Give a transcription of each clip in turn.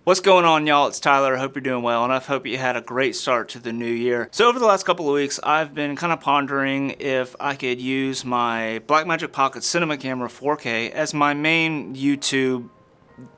What's going on, y'all? It's Tyler. I hope you're doing well, and I hope you had a great start to the new year. So over the last couple of weeks, I've been kind of pondering if I could use my Blackmagic Pocket Cinema Camera 4K as my main YouTube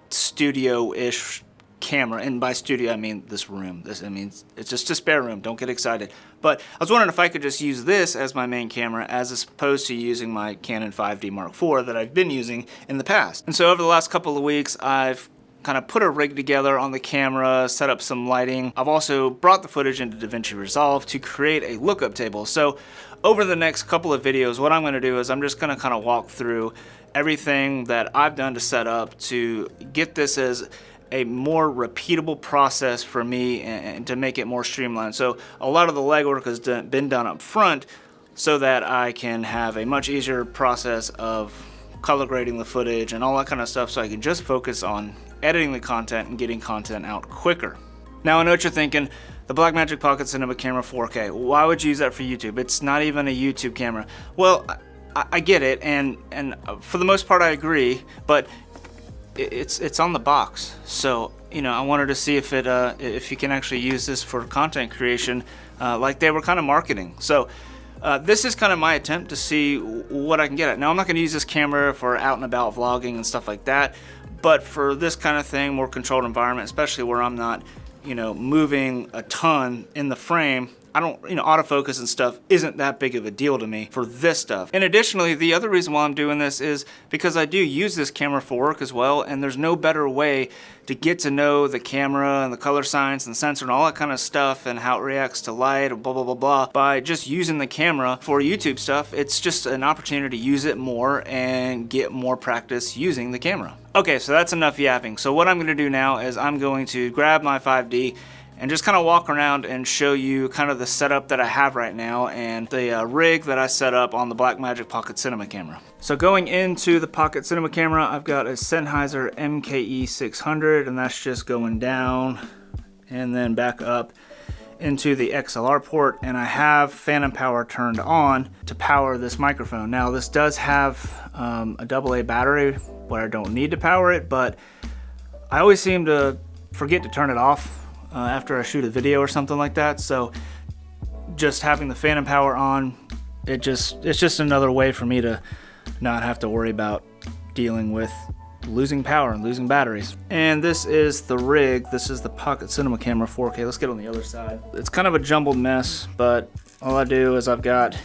studio-ish camera. And by studio, I mean this room. It's just a spare room. Don't get excited. But I was wondering if I could just use this as my main camera as opposed to using my Canon 5D Mark IV that I've been using in the past. And so over the last couple of weeks, I've kind of put a rig together on the camera, set up some lighting. I've also brought the footage into DaVinci Resolve to create a lookup table. So over the next couple of videos, what I'm going to do is I'm just going to kind of walk through everything that I've done to set up to get this as a more repeatable process for me and to make it more streamlined. So a lot of the legwork has been done up front so that I can have a much easier process of color grading the footage and all that kind of stuff, so I can just focus on editing the content and getting content out quicker. Now I know what you're thinking, the Blackmagic Pocket Cinema Camera 4K, why would you use that for YouTube? It's not even a YouTube camera. Well, I get it, and for the most part I agree, but it's on the box. So, you know, I wanted to see if you can actually use this for content creation like they were kind of marketing. So this is kind of my attempt to see what I can get at. Now I'm not going to use this camera for out and about vlogging and stuff like that, but for this kind of thing, more controlled environment, especially where I'm not, you know, moving a ton in the frame, I don't, you know, autofocus and stuff isn't that big of a deal to me for this stuff. And additionally, the other reason why I'm doing this is because I do use this camera for work as well, and there's no better way to get to know the camera and the color science and sensor and all that kind of stuff and how it reacts to light and blah, blah, blah, blah by just using the camera for YouTube stuff. It's just an opportunity to use it more and get more practice using the camera. Okay, so that's enough yapping. So what I'm going to do now is I'm going to grab my 5D and just kind of walk around and show you kind of the setup that I have right now and the rig that I set up on the Blackmagic Pocket Cinema Camera. So going into the Pocket Cinema Camera, I've got a Sennheiser MKE 600, and that's just going down and then back up into the XLR port, and I have phantom power turned on to power this microphone. Now this does have a AA battery where I don't need to power it, but I always seem to forget to turn it off after I shoot a video or something like that. So just having the phantom power on, it's just another way for me to not have to worry about dealing with losing power and losing batteries. And this is the rig. This is the Pocket Cinema Camera 4K. Let's get on the other side. It's kind of a jumbled mess, but all I do is I've got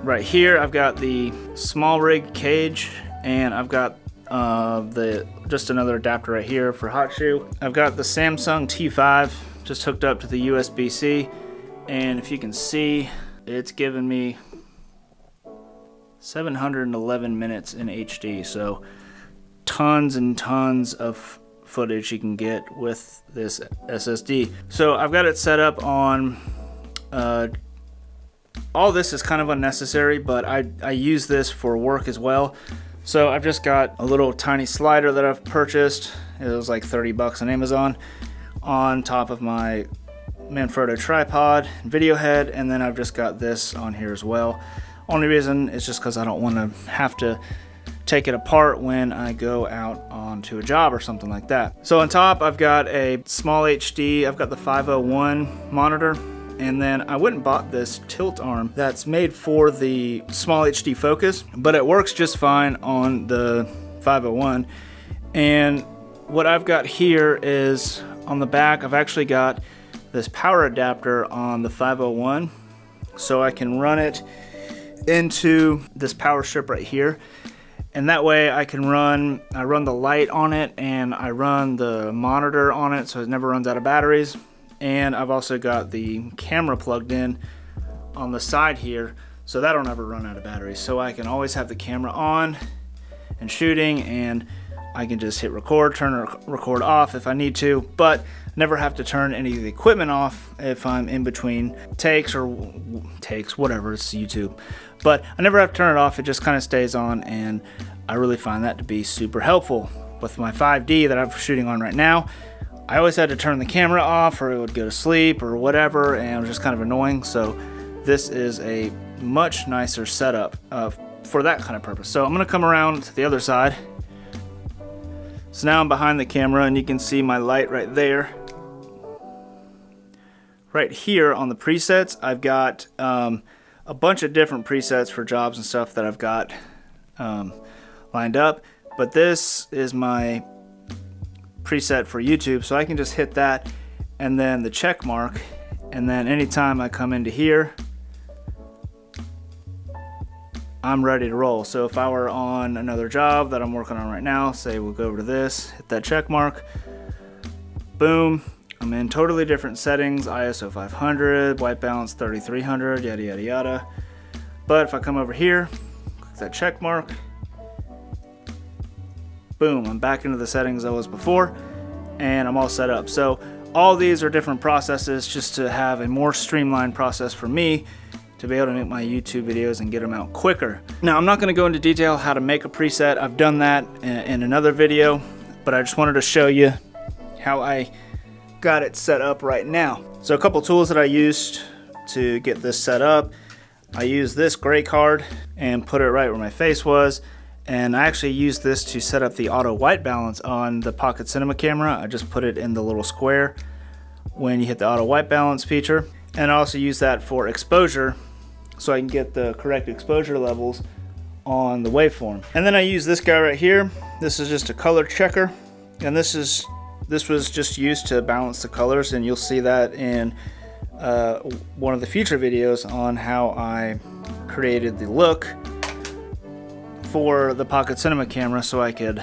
right here, I've got the small rig cage, and I've got just another adapter right here for hot shoe. I've got the Samsung T5 just hooked up to the USB-C, and if you can see, it's giving me 711 minutes in HD, so tons and tons of footage you can get with this SSD. So I've got it set up on all this is kind of unnecessary, but I use this for work as well. So I've just got a little tiny slider that I've purchased. It was like 30 bucks on Amazon, on top of my Manfrotto tripod, video head, and then I've just got this on here as well. Only reason is just because I don't want to have to take it apart when I go out onto a job or something like that. So on top I've got a small HD, I've got the 501 monitor, and then I went and bought this tilt arm that's made for the small HD focus, but it works just fine on the 501. And what I've got here is on the back, I've actually got this power adapter on the 501, so I can run it into this power strip right here. And that way I run the light on it, and I run the monitor on it so it never runs out of batteries. And I've also got the camera plugged in on the side here, so that'll never run out of batteries. So I can always have the camera on and shooting, and I can just hit record, turn record off if I need to, but never have to turn any of the equipment off if I'm in between takes, whatever, it's YouTube. But I never have to turn it off, it just kind of stays on, and I really find that to be super helpful. With my 5D that I'm shooting on right now, I always had to turn the camera off or it would go to sleep or whatever, and it was just kind of annoying. So this is a much nicer setup for that kind of purpose. So I'm going to come around to the other side. So now I'm behind the camera and you can see my light right there. Right here on the presets, I've got a bunch of different presets for jobs and stuff that I've got lined up. But this is my preset for YouTube, so I can just hit that and then the check mark, and then anytime I come into here, I'm ready to roll. So if I were on another job that I'm working on right now, say we'll go over to this, hit that check mark, boom, I'm in totally different settings, ISO 500, white balance 3300, yada yada yada. But if I come over here, click that check mark, boom, I'm back into the settings I was before, and I'm all set up. So all these are different processes just to have a more streamlined process for me to be able to make my YouTube videos and get them out quicker. Now, I'm not going to go into detail how to make a preset. I've done that in another video, but I just wanted to show you how I got it set up right now. So a couple tools that I used to get this set up. I used this gray card and put it right where my face was, and I actually used this to set up the auto white balance on the Pocket Cinema Camera. I just put it in the little square when you hit the auto white balance feature, and I also use that for exposure so I can get the correct exposure levels on the waveform. And then I use this guy right here. This is just a color checker, and this was just used to balance the colors, and you'll see that in one of the future videos on how I created the look for the Pocket Cinema Camera so I could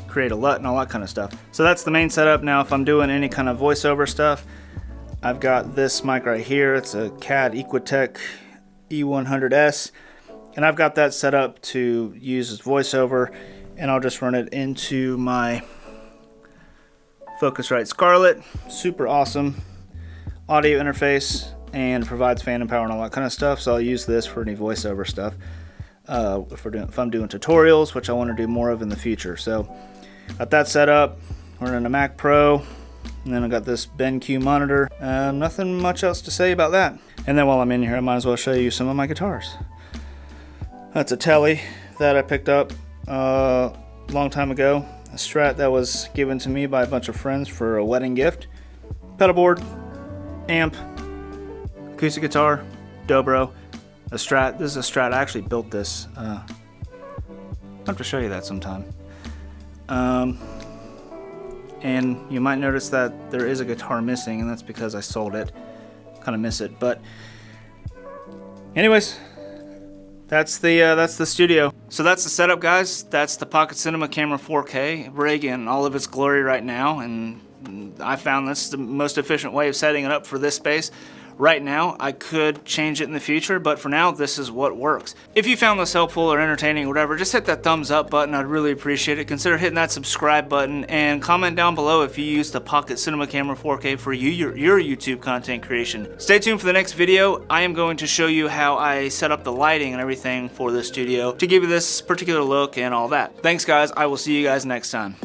create a LUT and all that kind of stuff. So that's the main setup. Now if I'm doing any kind of voiceover stuff, I've got this mic right here. It's a CAD Equitech E100S, and I've got that set up to use as voiceover, and I'll just run it into my Focusrite Scarlett. Super awesome audio interface and provides phantom power and all that kind of stuff, so I'll use this for any voiceover stuff if I'm doing tutorials, which I want to do more of in the future. So got that set up, running a Mac Pro, and then I got this BenQ monitor. Nothing much else to say about that. And then while I'm in here, I might as well show you some of my guitars. That's a Tele that I picked up a long time ago, a Strat that was given to me by a bunch of friends for a wedding gift. Pedal board, amp, acoustic guitar, dobro, a Strat. This is a Strat. I actually built this. I'll have to show you that sometime. And you might notice that there is a guitar missing, and that's because I sold it. Kind of miss it, but anyways, that's the studio. So that's the setup, guys. That's the Pocket Cinema Camera 4K rig in all of its glory right now, and I found this the most efficient way of setting it up for this space. Right now, I could change it in the future, but for now, this is what works. If you found this helpful or entertaining or whatever, just hit that thumbs up button. I'd really appreciate it. Consider hitting that subscribe button and comment down below if you use the Pocket Cinema Camera 4K for your YouTube content creation. Stay tuned for the next video. I am going to show you how I set up the lighting and everything for the studio to give you this particular look and all that. Thanks, guys. I will see you guys next time.